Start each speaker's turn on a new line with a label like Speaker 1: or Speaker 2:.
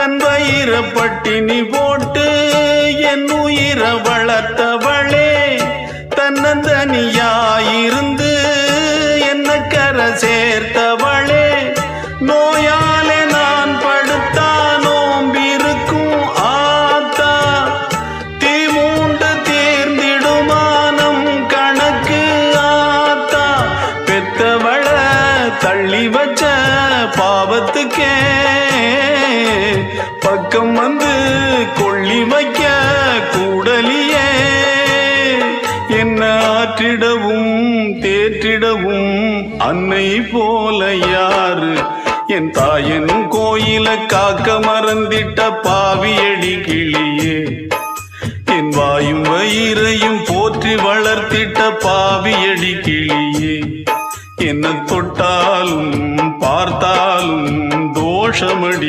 Speaker 1: தன் வயிற பட்டினி போட்டு என் உயிர வளர்த்தவளே, தன்னந்தனியாயிருந்து என்ன கரை சேர்த்தவளே, நோயாலே நான் படுத்தா நோம்பிருக்கும் ஆத்தா, தீ மூண்டு தீர்ந்திடுமானம் கணக்கு ஆத்தா, பெத்தவள தள்ளி வச்ச பாவத்துக்கே பக்கம் வந்து கொள்ளி வைக்க கூடலியே, என்ன ஆற்றிடவும் தேற்றிடவும் அன்னை போல யாரு, என் தாயன் கோயில காக்க மறந்திட்ட பாவியடி கிளியே, என் வாயும் வயிறையும் போற்றி வளர்த்திட்ட பாவியடி கிளியே, என்ன தொட்டாலும் பார்த்தாலும் தோஷமடி